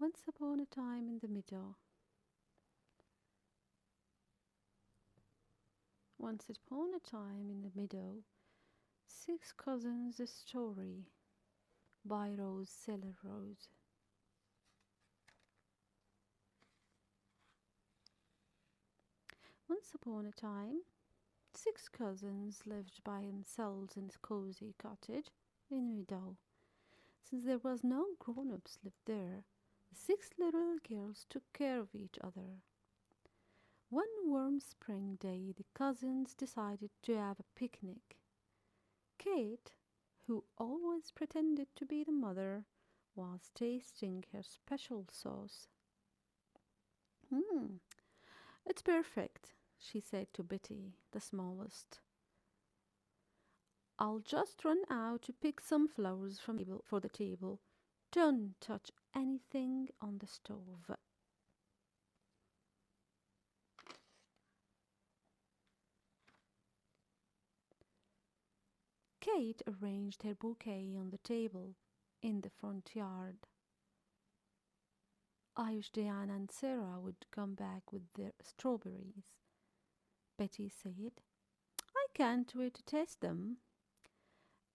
Once upon a time in the meadow. Once upon a time in the meadow. Six Cousins, a story by Rose Seller Rose. Once upon a time, six cousins lived by themselves in a cozy cottage in a meadow. Since there was no grown-ups lived there, the six little girls took care of each other. One warm spring day, the cousins decided to have a picnic. Kate, who always pretended to be the mother, was tasting her special sauce. Hmm, it's perfect, she said to Betty, the smallest. I'll just run out to pick some flowers from the table for the table. Don't touch anything on the stove. Kate arranged her bouquet on the table in the front yard. I wish Diana and Sarah would come back with their strawberries, Betty said. I can't wait to taste them.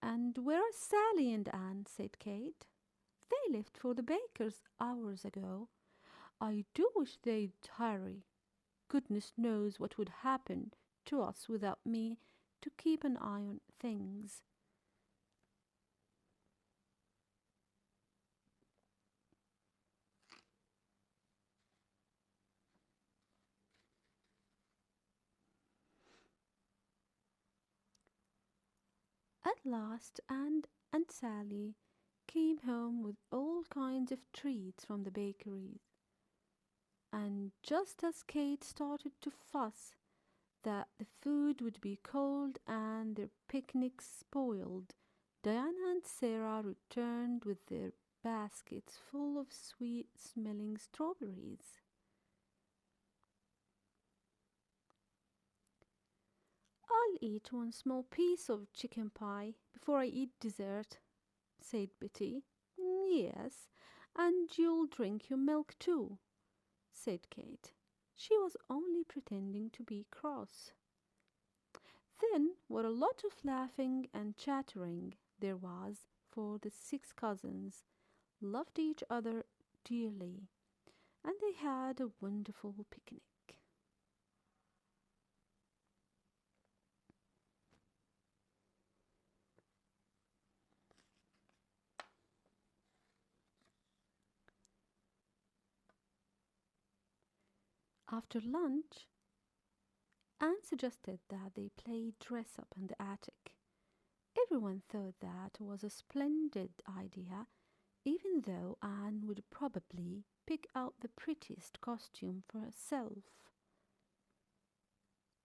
And where are Sally and Anne? Said Kate. They left for the baker's hours ago. I do wish they'd hurry. Goodness knows what would happen to us without me to keep an eye on things. At last, Anne and Sally came home with all kinds of treats from the bakeries. And just as Kate started to fuss that the food would be cold and their picnic spoiled, Diana and Sarah returned with their baskets full of sweet smelling strawberries. I'll eat one small piece of chicken pie before I eat dessert, said Betty. Yes, and you'll drink your milk too, said Kate. She was only pretending to be cross. Then what a lot of laughing and chattering there was, for the six cousins loved each other dearly, and they had a wonderful picnic. After lunch, Anne suggested that they play dress up in the attic. Everyone thought that was a splendid idea, even though Anne would probably pick out the prettiest costume for herself.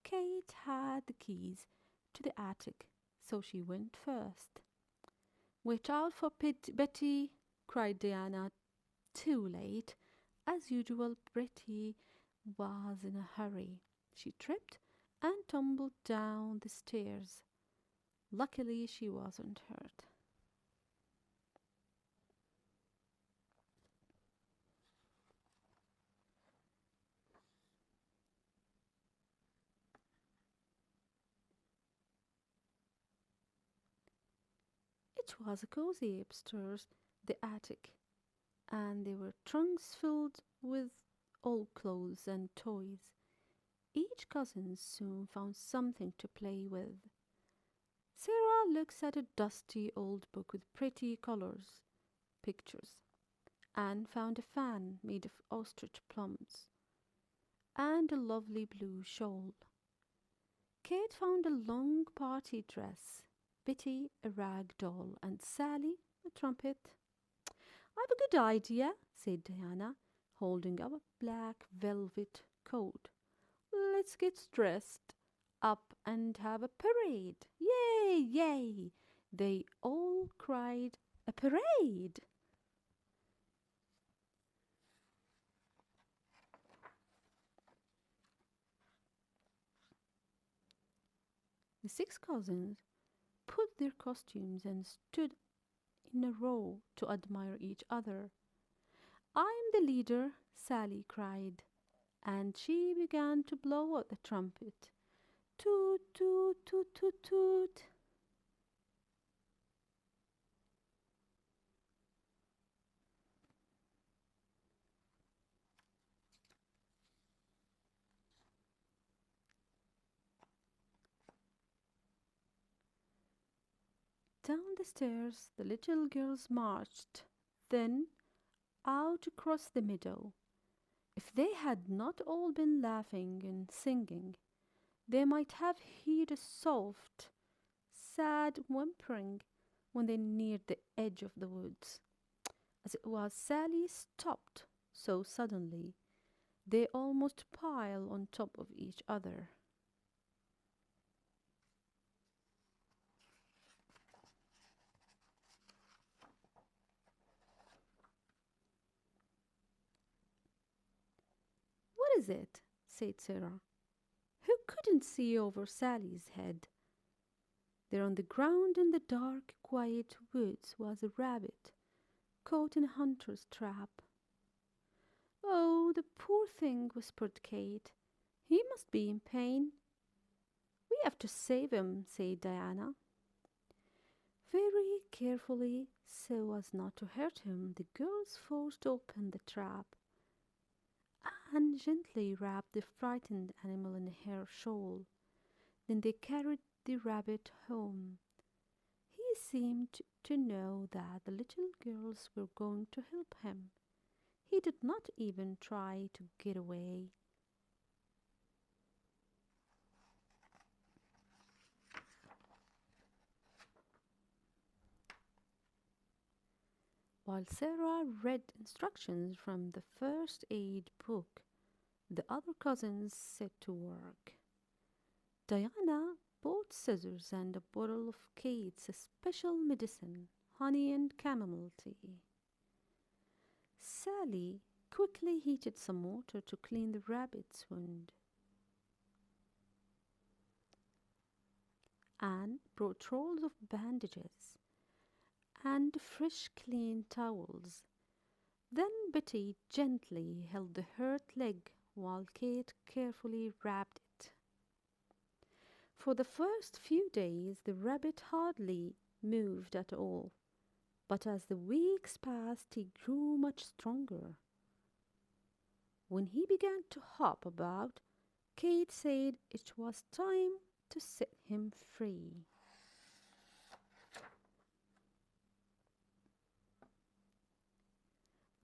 Kate had the keys to the attic, so she went first. Watch out for Betty, cried Diana. Too late. As usual, Betty was in a hurry. She tripped and tumbled down the stairs. Luckily, she wasn't hurt. It was cozy upstairs, the attic, and there were trunks filled with old clothes and toys. Each cousin soon found something to play with. Sarah looks at a dusty old book with pretty colors, pictures. Anne found a fan made of ostrich plums and a lovely blue shawl. Kate found a long party dress, Betty a rag doll, and Sally a trumpet. I've a good idea, said Diana, holding up a black velvet coat. Let's get dressed up and have a parade. Yay, yay! They all cried, a parade! The six cousins put their costumes and stood in a row to admire each other. I'm the leader, Sally cried, and she began to blow out the trumpet. Toot, toot, toot, toot, toot. Down the stairs the little girls marched, then out across the meadow. If they had not all been laughing and singing, they might have heard a soft, sad whimpering when they neared the edge of the woods. As it was, Sally stopped so suddenly they almost piled on top of each other. What is it? Said Sarah, who couldn't see over Sally's head. There on the ground in the dark, quiet woods was a rabbit caught in a hunter's trap. Oh, the poor thing, whispered Kate. He must be in pain. We have to save him, said Diana. Very carefully, so as not to hurt him, the girls forced open the trap and gently wrapped the frightened animal in a hair shawl. Then they carried the rabbit home. He seemed to know that the little girls were going to help him. He did not even try to get away. While Sarah read instructions from the first aid book, the other cousins set to work. Diana bought scissors and a bottle of Kate's special medicine, honey and chamomile tea. Sally quickly heated some water to clean the rabbit's wound. Anne brought rolls of bandages and fresh clean towels. Then Betty gently held the hurt leg while Kate carefully wrapped it. For the first few days the rabbit hardly moved at all, but as the weeks passed he grew much stronger. When he began to hop about, Kate said it was time to set him free.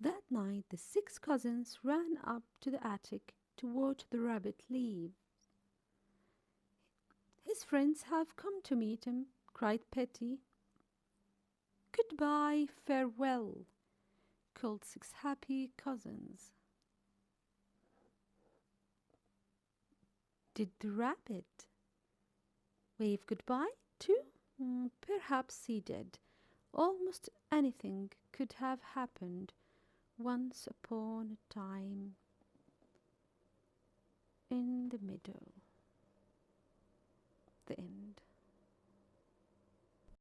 That night the 6 cousins ran up to the attic to watch the rabbit leave. His friends have come to meet him, cried Petty. Goodbye, farewell, called 6 happy cousins. Did the rabbit wave goodbye too? Perhaps he did. Almost anything could have happened once upon a time in the meadow. The end.